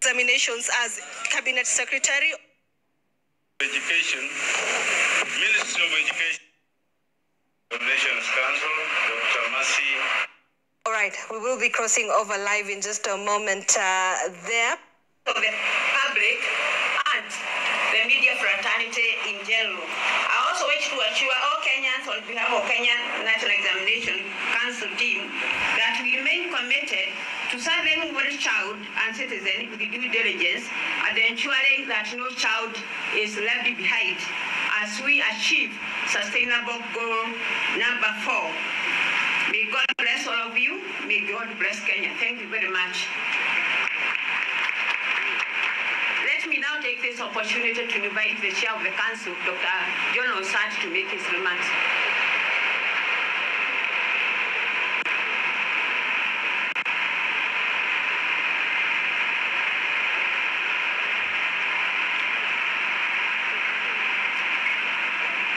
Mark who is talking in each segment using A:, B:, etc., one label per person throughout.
A: examinations as Cabinet Secretary.
B: Education, Ministry of Education, Nations Council, Dr. Mercy.
A: All right, we will be crossing over live in just a moment there.
C: Of the public and the media fraternity in general. I also wish to assure all Kenyans on behalf of Kenyan National Examination Council team that we remain committed to serving every child and citizen with due diligence and ensuring that no child is left behind as we achieve sustainable goal number 4. May God bless all of you. May God bless Kenya. Thank you very much. Let me now take this opportunity to invite the Chair of the Council, Dr. John Osat, to make his remarks.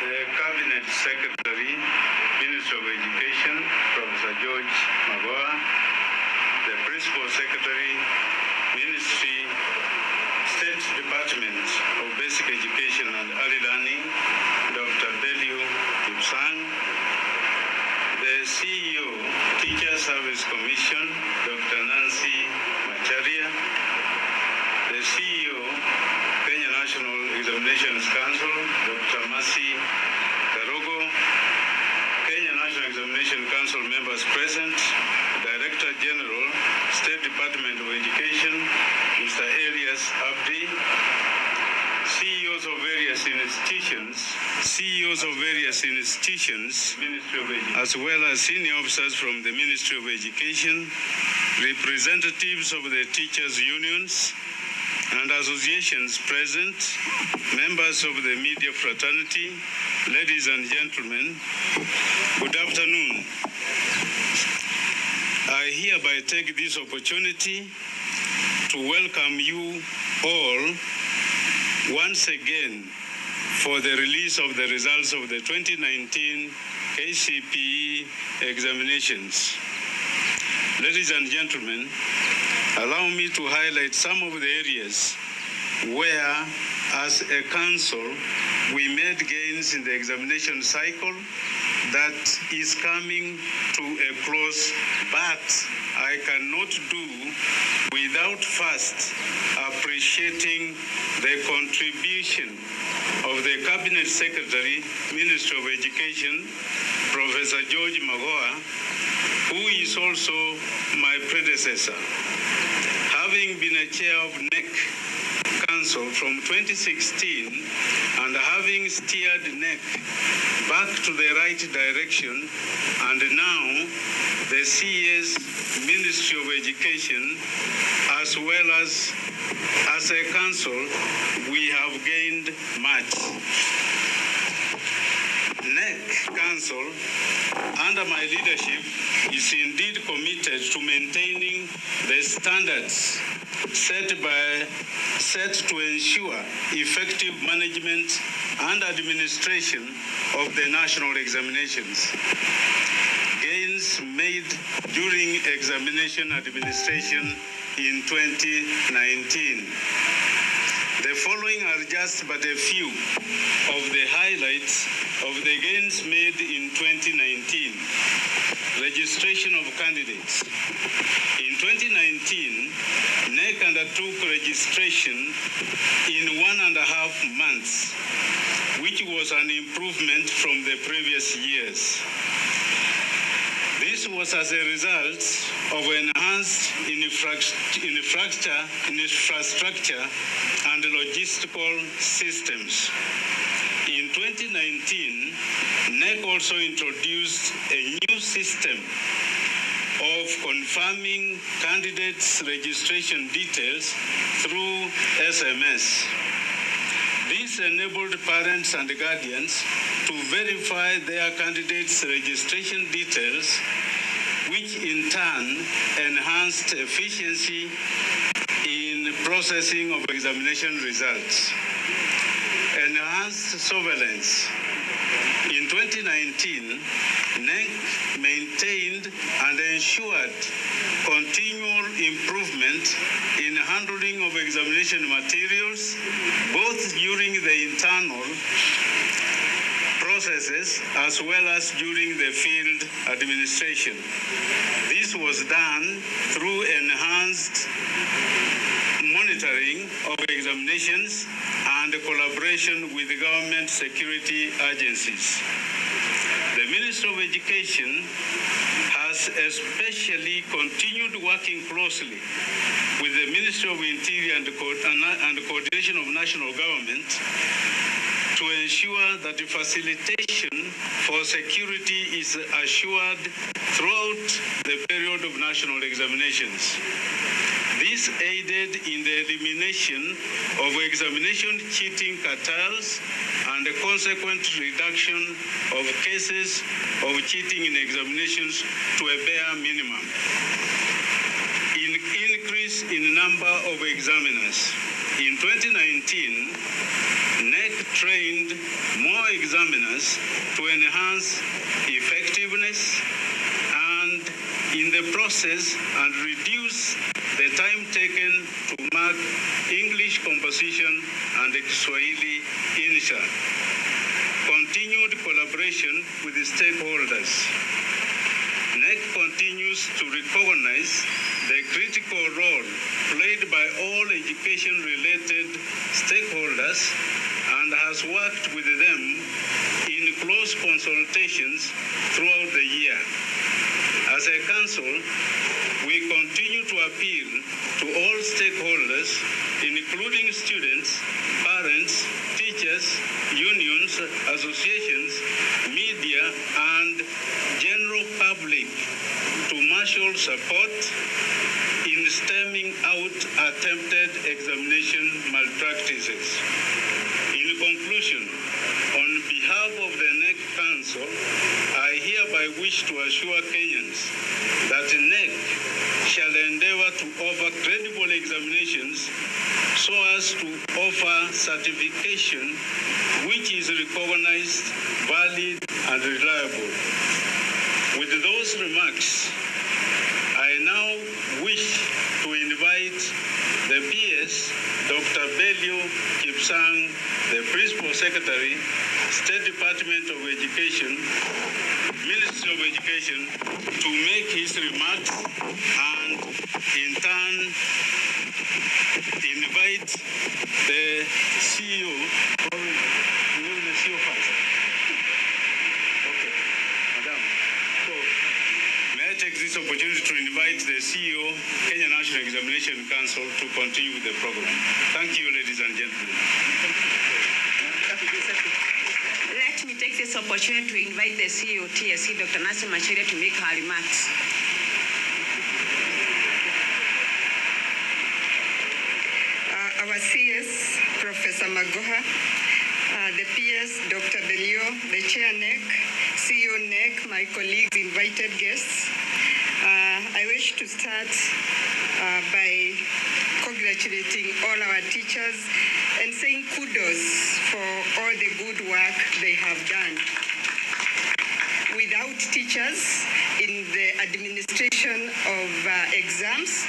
B: The Cabinet Secretary, Minister of Education, Professor George Magoha, the Principal Secretary, Ministry, State Department of Basic Education and Early Learning, Dr. Belio Kipsang, the CEO, Teacher Service Commission, Dr. Nancy Macharia, the CEO, Kenya National Examinations Council, Dr. Mercy Karogo, Kenya National Examination Council members present, Director General, State Department of Education, Mr. Elias Abdi, CEOs of various institutions, as well as senior officers from the Ministry of Education, representatives of the teachers' unions and associations present, members of the media fraternity, ladies and gentlemen, good afternoon. I hereby take this opportunity to welcome you all once again for the release of the results of the 2019 KCPE examinations. Ladies and gentlemen, allow me to highlight some of the areas where, as a council, we made gains in the examination cycle that is coming to a close, but I cannot do without first appreciating the contribution of the Cabinet Secretary, Minister of Education, Professor George Magoha, who is also my predecessor. Having been a chair of NEC Council from 2016 and having steered NEC back to the right direction, and now the CS Ministry of Education, as well as a council, we have gained much. NEC Council, under my leadership, is indeed committed to maintaining the standards set to ensure effective management and administration of the national examinations. Gains made during examination administration in 2019. The following are just but a few of the highlights of the gains made in 2019. Registration of candidates. In 2019, NEC undertook registration in 1.5 months, which was an improvement from the previous years. This was as a result of enhanced infrastructure and logistical systems. In 2019, NEC also introduced a new system of confirming candidates' registration details through SMS. This enabled parents and guardians to verify their candidates' registration details, which in turn enhanced efficiency in processing of examination results. Enhanced surveillance. In 2019, NEC maintained and ensured continual improvement in handling of examination materials, both during the internal processes as well as during the field administration. This was done through enhanced monitoring of examinations and collaboration with government security agencies. The Ministry of Education has especially continued working closely with the Ministry of Interior and Coordination of National Government to ensure that the facilitation for security is assured throughout the period of national examinations. This aided in the elimination of examination cheating cartels and the consequent reduction of cases of cheating in examinations to a bare minimum. Increase in number of examiners. In 2019, NEC trained more examiners to enhance effectiveness and in the process and reduce the time taken to mark English composition and Swahili initial. Continued collaboration with the stakeholders. NEC continues to recognize the critical role played by all education-related stakeholders and has worked with them in close consultations throughout the year. As a council, we continue to appeal to all stakeholders, including students, parents, teachers, unions, associations, media, and general public to marshal support in stemming out attempted examination malpractices. In conclusion, on behalf of the NEC Council, I hereby wish to assure Kenyans that NEC shall endeavor to offer credible examinations so as to offer certification which is recognized, valid, and reliable. With those remarks, I now wish to invite the PS, Dr. Belio Kipsang, the Principal Secretary, State Department of Education, Ministry of Education, to make his remarks and in turn invite the CEO. The CEO first. Okay, Madam. So, may I take this opportunity to invite the CEO, Kenya National Examination Council, to continue with the program. Thank you, ladies and gentlemen.
C: Let me take this opportunity to invite the CEO of TSC, Dr. Nancy Macharia, to make her remarks.
D: Our CS, Professor Magoha, the PS, Dr. Belio, the Chair NEC, CEO NEC, my colleagues, invited guests. I wish to start by congratulating all our teachers and saying kudos for all the good work they have done. Without teachers in the administration of exams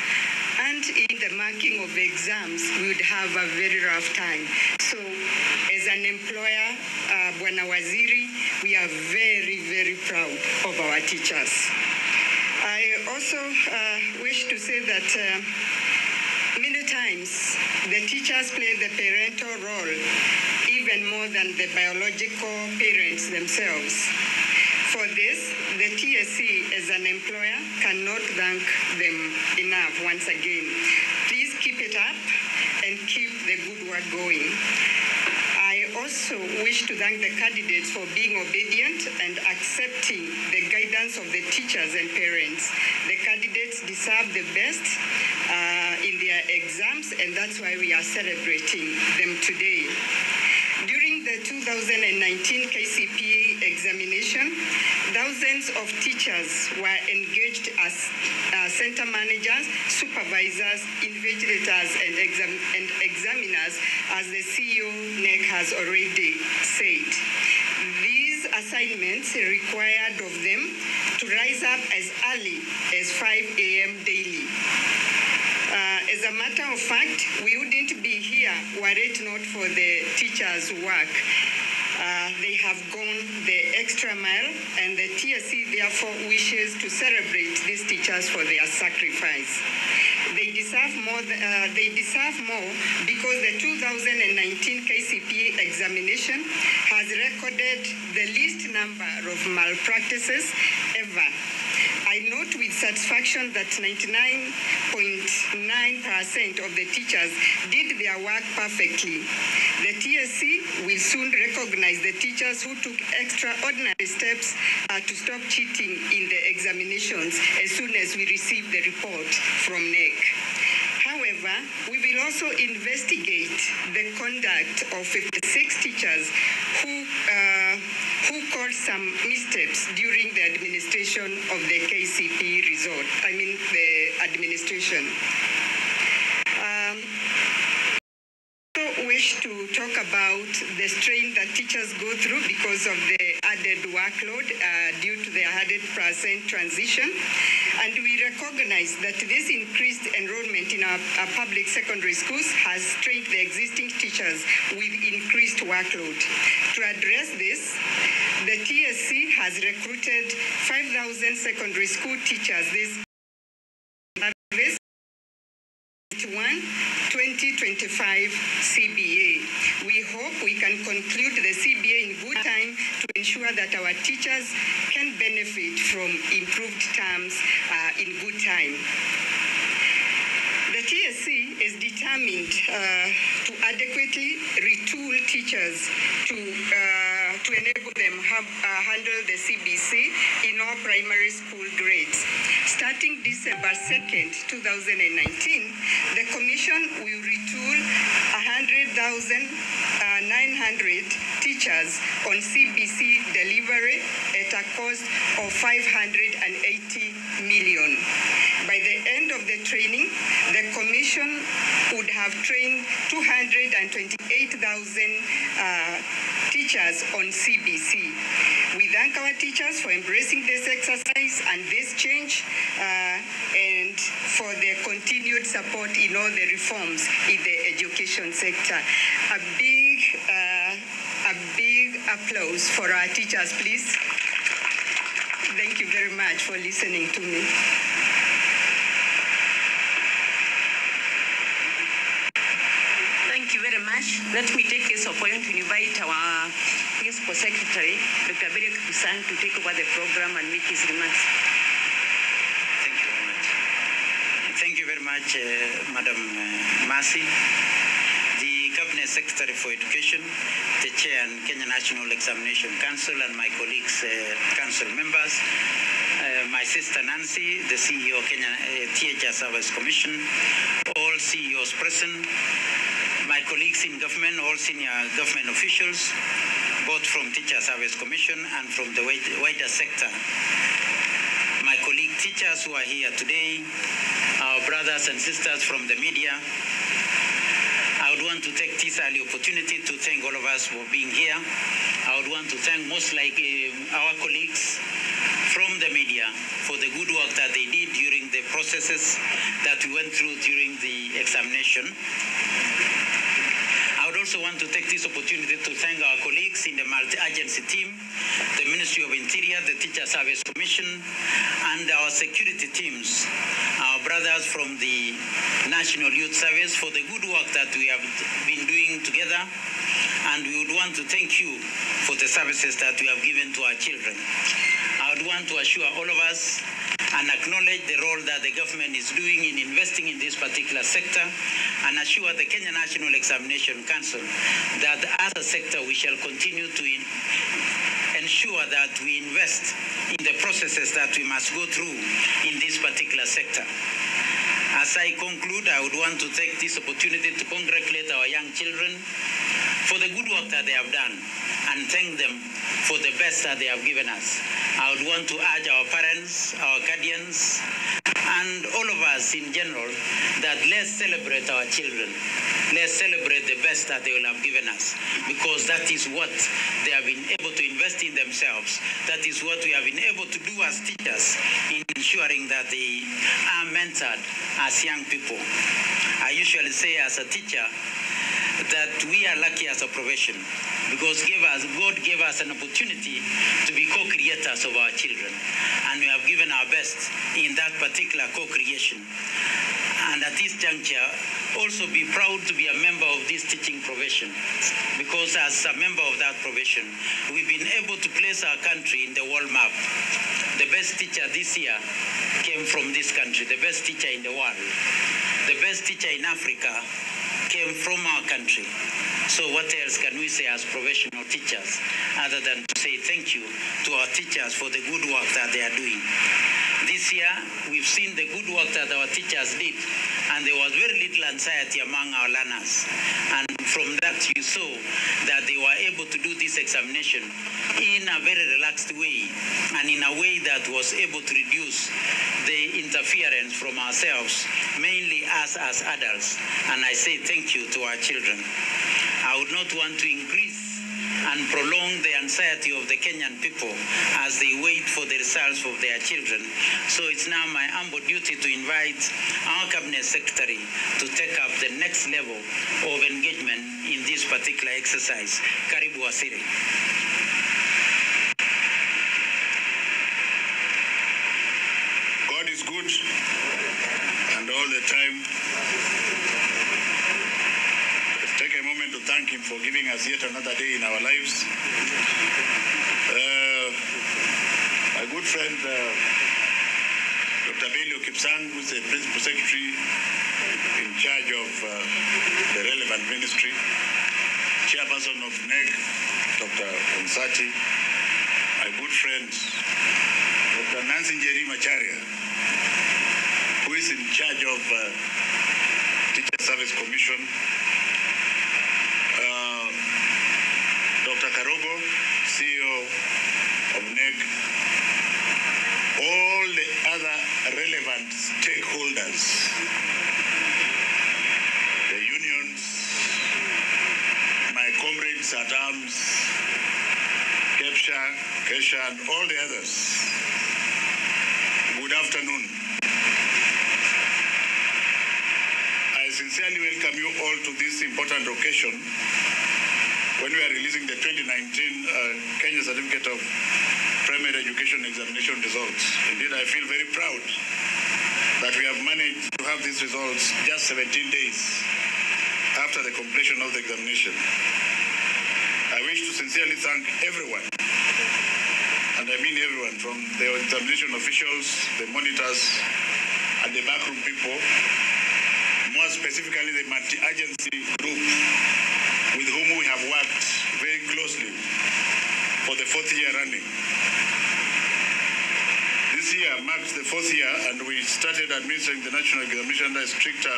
D: and in the marking of exams, we would have a very rough time. So as an employer, Bwana Waziri, we are very, very proud of our teachers. I also wish to say that many times the teachers play the parental role even more than the biological parents themselves. For this, the TSC as an employer cannot thank them enough once again. Please keep it up and keep the good work going. I also wish to thank the candidates for being obedient and accepting the guidance of the teachers and parents. The candidates deserve the best in their exams, and that's why we are celebrating them today. During the 2019 KCPE examination, thousands of teachers were engaged as center managers, supervisors, invigilators, and examiners, as the CEO NEC has already said. These assignments required of them to rise up as early as 5 a.m. daily. As a matter of fact, we wouldn't be here were it not for the teachers' work. They have gone the extra mile, and the TSC therefore wishes to celebrate these teachers for their sacrifice. They deserve more because the 2019 KCPE examination has recorded the least number of malpractices ever. I note with satisfaction that 99.9% of the teachers did their work perfectly. The TSC will soon recognize the teachers who took extraordinary steps to stop cheating in the examinations as soon as we receive the report from NEC. However, we will also investigate the conduct of 56 teachers who caused some missteps during the administration of the KCPE the administration. I wish to talk about the strain that teachers go through because of the added workload due to the 100% transition. And we recognize that this increased enrollment in our public secondary schools has strained the existing teachers with increased workload. To address this, the TSC has recruited 5,000 secondary school teachers this 2025 CBA. We hope we can conclude the CBA in good time to ensure that our teachers can benefit from improved terms in good time. The TSC is determined to adequately retool teachers to enable them handle the CBC in all primary school grades. Starting December 2nd, 2019, the Commission will retool 100,900 teachers on CBC delivery at a cost of 580 million. By the end of the training, the Commission would have trained 228,000 teachers on CBC. We thank our teachers for embracing this exercise and this change and for their continued support in all the reforms in the education sector. A big applause for our teachers, please. Thank you very much for listening to me.
C: Thank you very much. Let me take this opportunity to invite our Principal Secretary, Dr. Berek Busan, to take over the program and make his remarks.
E: Thank you very much, Madam Mercy. The Cabinet Secretary for Education, the Chair and Kenya National Examination Council, and my colleagues, council members, my sister Nancy, the CEO of Kenya Teacher Service Commission, all CEOs present, my colleagues in government, all senior government officials, both from Teacher Service Commission and from the wider sector. My colleague teachers who are here today, our brothers and sisters from the media, I would want to take this early opportunity to thank all of us for being here. I would want to thank most our colleagues from the media for the good work that they did during the processes that we went through during the examination. I would also want to take this opportunity to thank our colleagues in the multi-agency team, the Ministry of Interior, the Teacher Service Commission, and our security teams, our brothers from the National Youth Service for the good work that we have been doing together. And we would want to thank you for the services that you have given to our children. I would want to assure all of us and acknowledge the role that the government is doing in investing in this particular sector, and assure the Kenya National Examination Council that as a sector we shall continue to ensure that we invest in the processes that we must go through in this particular sector. As I conclude, I would want to take this opportunity to congratulate our young children for the good work that they have done and thank them for the best that they have given us. I would want to urge our parents, our guardians, and all of us in general, that let's celebrate our children. Let's celebrate the best that they will have given us, because that is what they have been able to invest in themselves. That is what we have been able to do as teachers in ensuring that they are mentored as young people. I usually say as a teacher that we are lucky as a profession, because God gave us an opportunity to be co-creators of our children, and we have given our best in that particular co-creation. And at this juncture, also be proud to be a member of this teaching profession, because as a member of that profession, we've been able to place our country in the world map. The best teacher this year came from this country, the best teacher in the world. The best teacher in Africa came from our country. So what else can we say as professional teachers other than to say thank you to our teachers for the good work that they are doing. This year, we've seen the good work that our teachers did, and there was very little anxiety among our learners. And from that, you saw that they were able to do this examination in a very relaxed way, and in a way that was able to reduce the interference from ourselves, mainly us as adults. And I say thank you to our children. I would not want to increase and prolong the anxiety of the Kenyan people as they wait for the results of their children. So it's now my humble duty to invite our Cabinet Secretary to take up the next level of engagement in this particular exercise. Karibu Wasiri.
F: God is good, and all the time. Take a moment to thank him for giving us yet another day in our lives. My good friend, Dr. Belio Kipsang, who is the Principal Secretary in charge of the relevant ministry, Chairperson of NEC, Dr. Onsati, my good friend, Dr. Nancy Njeri Macharia, who is in charge of Teacher Service Commission, Dr. Karogo, CEO of NEC, all the other relevant stakeholders, the unions, my comrades at arms, Kesha, and all the others. Good afternoon. I sincerely welcome you all to this important occasion when we are releasing the 2019 Kenya Certificate of Primary Education Examination results. Indeed, I feel very proud that we have managed to have these results just 17 days after the completion of the examination. I wish to sincerely thank everyone, and I mean everyone, from the examination officials, the monitors, and the backroom people, more specifically the multi-agency group with whom we have worked very closely for the 4th year running. This year marks the 4th year, and we started administering the national examination under a stricter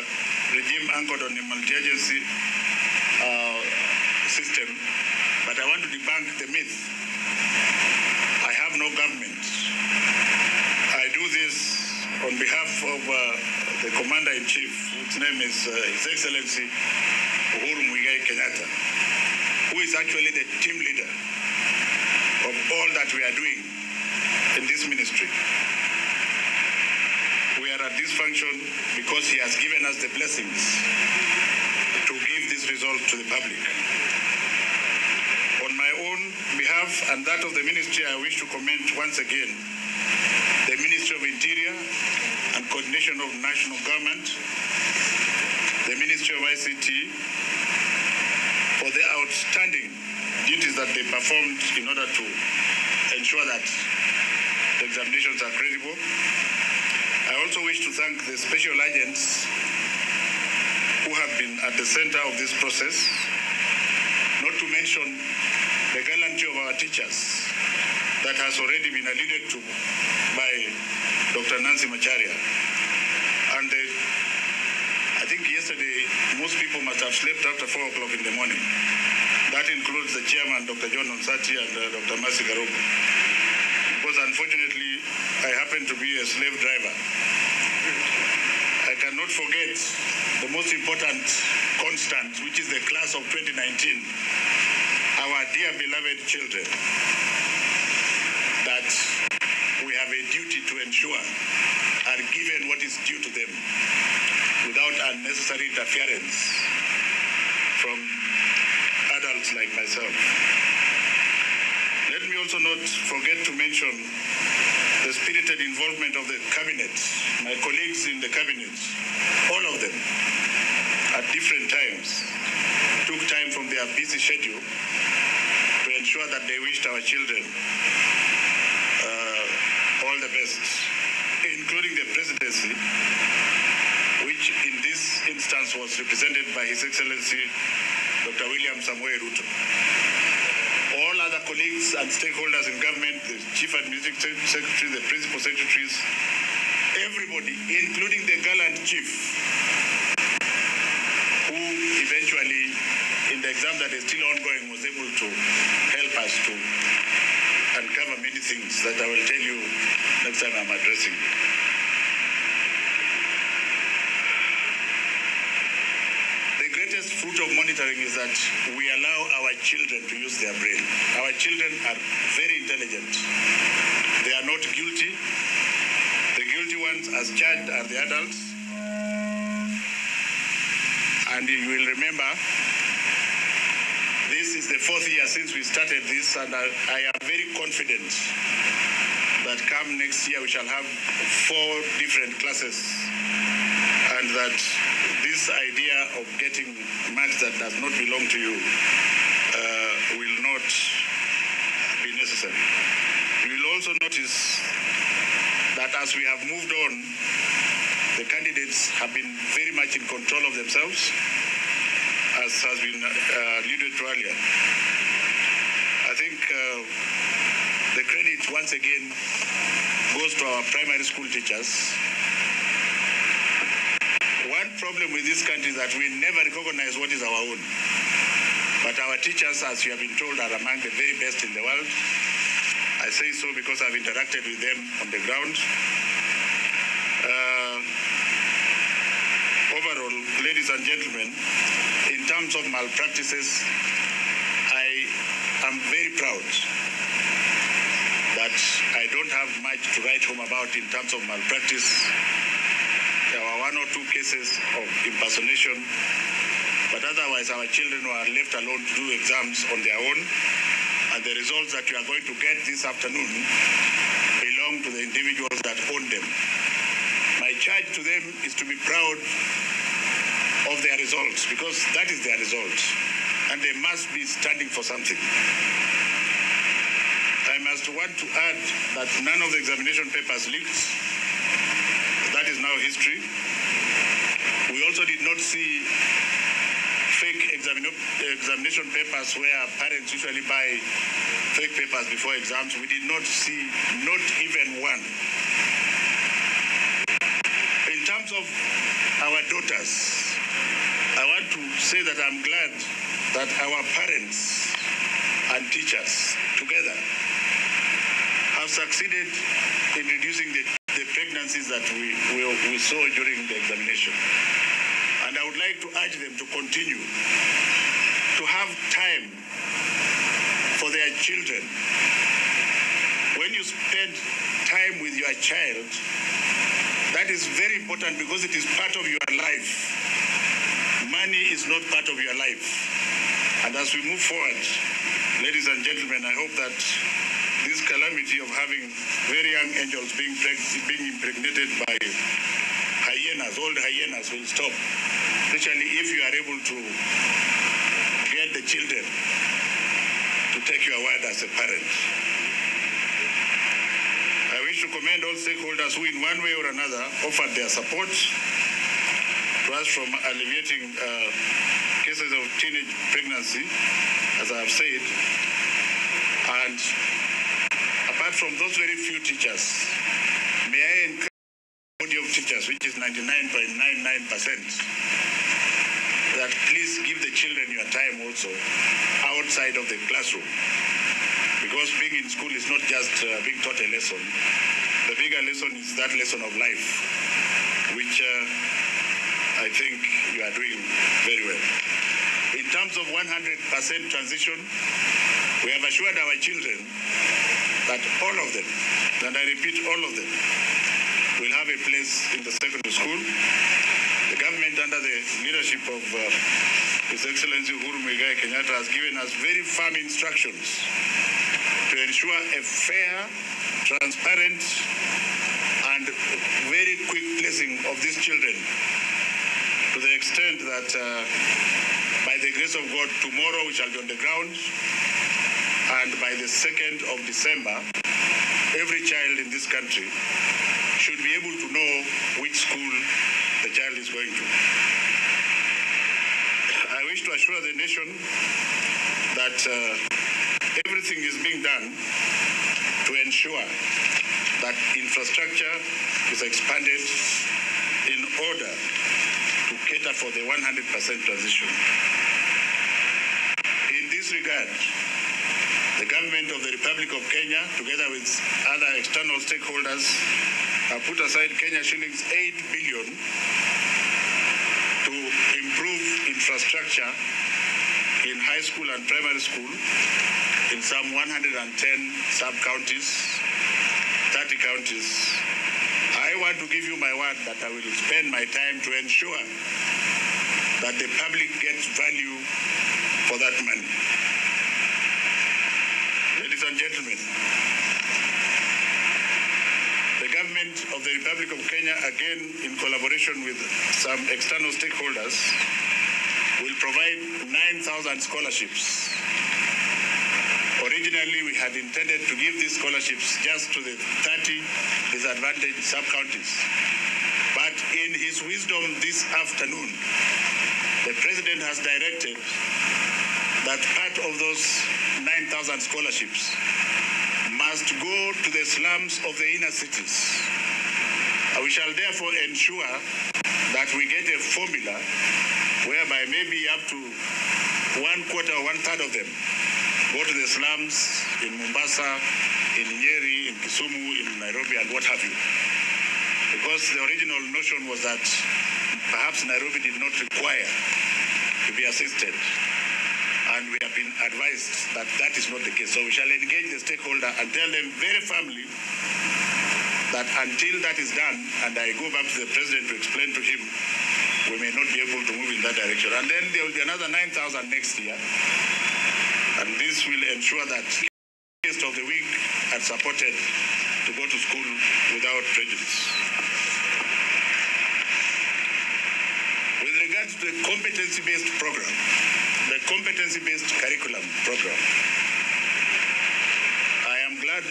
F: regime anchored on a multi-agency system. But I want to debunk the myth. I have no government. I do this on behalf of the Commander-in-Chief, whose name is His Excellency Uhuru Muigai Kenyatta, who is actually the team leader of all that we are doing in this ministry. We are at this function because he has given us the blessings to give this result to the public. On my own behalf and that of the ministry, I wish to commend once again the Ministry of Interior and Coordination of National Government, the Ministry of ICT, for the outstanding duties that they performed in order to ensure that the examinations are credible. I also wish to thank the special agents who have been at the center of this process, not to mention the gallantry of our teachers that has already been alluded to by Dr. Nancy Macharia. And I think yesterday, most people must have slept after 4 o'clock in the morning. That includes the chairman, Dr. John Onsati, and Dr. Mercy Karogo. Because unfortunately, I happen to be a slave driver. I cannot forget the most important constant, which is the class of 2019, our dear beloved children, that we have a duty to ensure are given what is due to them without unnecessary interference from adults like myself. Let me also not forget to mention the spirited involvement of the cabinet, my colleagues in the cabinet, all of them, at different times, took time from their busy schedule to ensure that they wished our children all the best, including the presidency, which in this instance was represented by His Excellency Dr. William Samoei Ruto. All other colleagues and stakeholders in government, the chief administrative secretary, the principal secretaries, everybody, including the gallant chief, who eventually, in the exam that is still ongoing, was able to help us to uncover many things that I will tell you next time I'm addressing you. The greatest fruit of monitoring is that we allow our children to use their brain. Our children are very intelligent. They are not guilty. The guilty ones as charged are the adults. And you will remember, this is the 4th year since we started this, and I am very confident that come next year we shall have 4 different classes, and that this idea of getting marks that does not belong to you will not be necessary. You will also notice that as we have moved on, the candidates have been very much in control of themselves, as has been alluded to earlier. I think the credit once again goes to our primary school teachers. One problem with this country is that we never recognize what is our own. But our teachers, as you have been told, are among the very best in the world. I say so because I've interacted with them on the ground. Overall, ladies and gentlemen, in terms of malpractices, I am very proud that I don't have much to write home about in terms of malpractice. There were 1 or 2 cases of impersonation, but otherwise our children were left alone to do exams on their own, and the results that you are going to get this afternoon belong to the individuals that own them. My charge to them is to be proud of their results, because that is their result, and they must be standing for something. I must want to add that none of the examination papers leaked. That is now history. We also did not see fake examination papers where parents usually buy fake papers before exams. We did not see not even one. In terms of our daughters, I want to say that I'm glad that our parents and teachers together have succeeded in reducing the pregnancies that we saw during the examination. And I would like to urge them to continue to have time for their children. When you spend time with your child, that is very important because it is part of your life. Money is not part of your life. And as we move forward, ladies and gentlemen, I hope that this calamity of having very young angels being impregnated by hyenas, old hyenas, will stop, especially if you are able to get the children to take your word as a parent. I wish to commend all stakeholders who in one way or another offered their support to us from alleviating cases of teenage pregnancy, as I have said. And apart from those very few teachers, may I encourage the body of teachers, which is 99.99%, that please give the children your time also outside of the classroom. Because being in school is not just being taught a lesson. The bigger lesson is that lesson of life. which I think you are doing very well. In terms of 100% transition, we have assured our children that all of them, and I repeat, all of them, will have a place in the secondary school. The government, under the leadership of His Excellency Uhuru Muigai Kenyatta, has given us very firm instructions to ensure a fair, transparent, and very quick placing of these children, to the extent that by the grace of God, tomorrow we shall be on the ground, and by the 2nd of December, every child in this country should be able to know which school the child is going to. I wish to assure the nation that everything is being done to ensure that infrastructure is expanded in order to cater for the 100% transition. In this regard, the government of the Republic of Kenya, together with other external stakeholders, have put aside Kenya shillings 8 billion to improve infrastructure in high school and primary school in some 110 sub-counties, 30 counties. I want to give you my word that I will spend my time to ensure that the public gets value for that money. Ladies and gentlemen, the government of the Republic of Kenya, again in collaboration with some external stakeholders, will provide 9,000 scholarships. Originally, we had intended to give these scholarships just to the 30 disadvantaged sub-counties. But in his wisdom this afternoon, the President has directed that part of those 9,000 scholarships must go to the slums of the inner cities. We shall therefore ensure that we get a formula whereby maybe up to 1/4 or 1/3 of them go to the slums in Mombasa, in Nyeri, in Kisumu, in Nairobi, and what have you. Because the original notion was that perhaps Nairobi did not require to be assisted. And we have been advised that that is not the case. So we shall engage the stakeholder and tell them very firmly that until that is done, and I go back to the President to explain to him, we may not be able to move in that direction. And then there will be another 9,000 next year. And this will ensure that the rest of the week are supported to go to school without prejudice. With regard to the competency-based program, the competency-based curriculum program, I am glad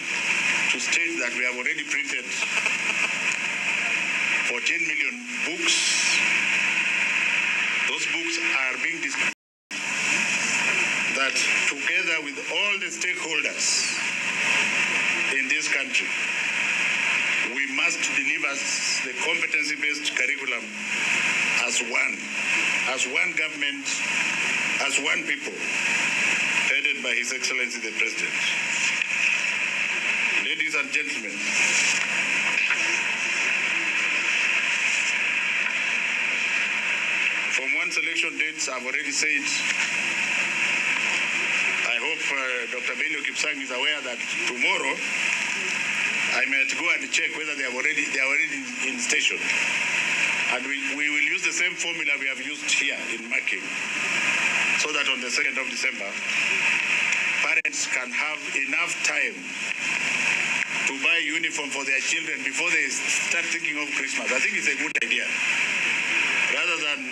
F: to state that we have already printed 14 million books. Those books are being distributed, that together with all the stakeholders in this country, we must deliver the competency-based curriculum as one government, as one people, headed by His Excellency the President. Ladies and gentlemen, from one selection dates, I've already said, I hope Dr. Belio Kipsang is aware that tomorrow I might go and check whether they are already in station. And we will use the same formula we have used here in marking, so that on the 2nd of December, parents can have enough time to buy uniform for their children before they start thinking of Christmas. I think it's a good idea. Rather than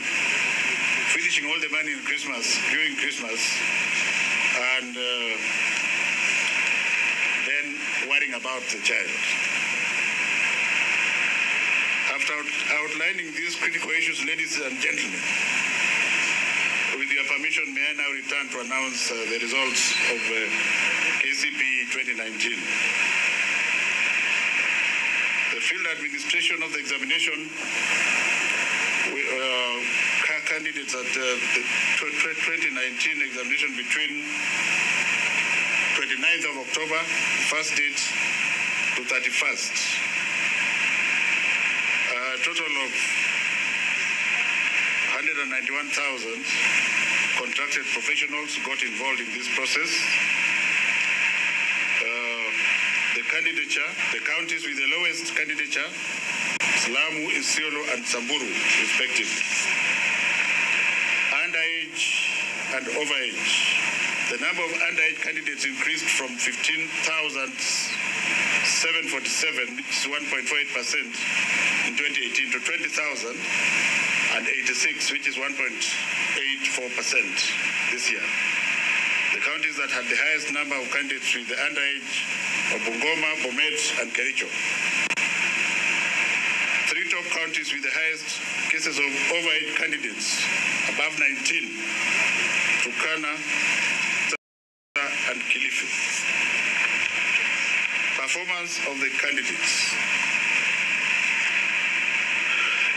F: finishing all the money in Christmas, during Christmas, and then worrying about the child. After outlining these critical issues, ladies and gentlemen, with your permission, may I now return to announce the results of KCPE 2019. The field administration of the examination, candidates at the 2019 examination between 29th of October, first date, to 31st. total of 191,000 contracted professionals got involved in this process. The counties with the lowest candidature, Lamu, Isiolo, and Samburu, respectively. Underage and overage. The number of underage candidates increased from 15,747, which is 1.48% in 2018, to 20,086, which is 1.84% this year. The counties that had the highest number of candidates with the underage are Bungoma, Bomet, and Kericho. Three top counties with the highest cases of overage candidates, above 19, Turkana and Kilifi. Performance of the candidates.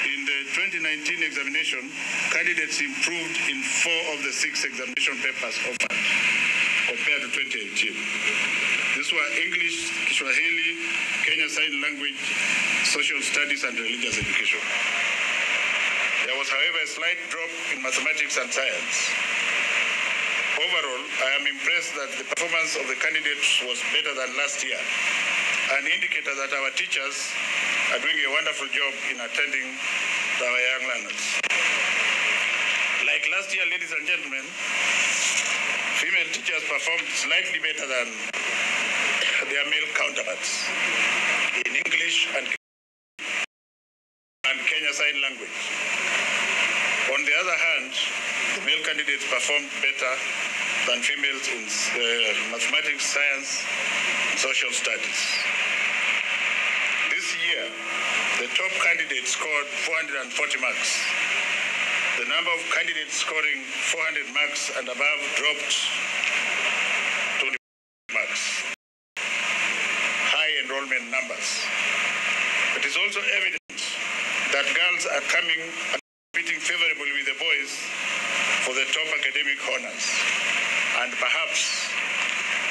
F: In the 2019 examination, candidates improved in 4 of the 6 examination papers offered compared to 2018. These were English, Swahili, Kenya Sign Language, Social Studies, and Religious Education. There was, however, a slight drop in mathematics and science. Overall, I am impressed that the performance of the candidates was better than last year, an indicator that our teachers are doing a wonderful job in attending to our young learners. Like last year, ladies and gentlemen, female teachers performed slightly better than their male counterparts in English and Kenya Sign Language. On the other hand, the male candidates performed better than females in mathematics, science, and social studies. This year, the top candidate scored 440 marks. The number of candidates scoring 400 marks and above dropped to 20 marks. High enrollment numbers. It is also evident that girls are competing favorably with the boys for the top academic honors. And perhaps,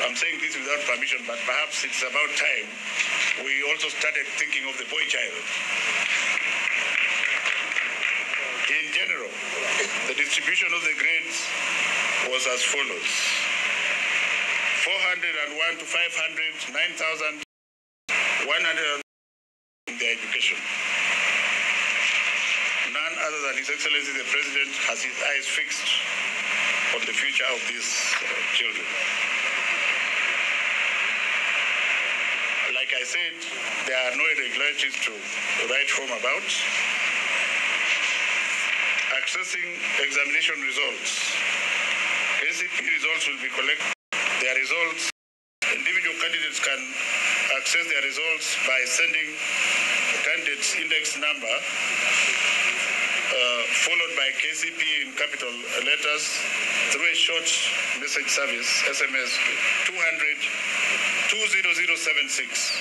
F: I'm saying this without permission, but perhaps it's about time we also started thinking of the boy child. In general, the distribution of the grades was as follows: 401 to 500, 9,100 in their education. None other than His Excellency the President has his eyes fixed on the future of these children. Like I said, there are no irregularities to write home about. Accessing examination results. KCPE results will be collected. Their results, individual candidates can access their results by sending the candidate's index number followed by KCPE in capital letters through a short message service, SMS, 200-20076.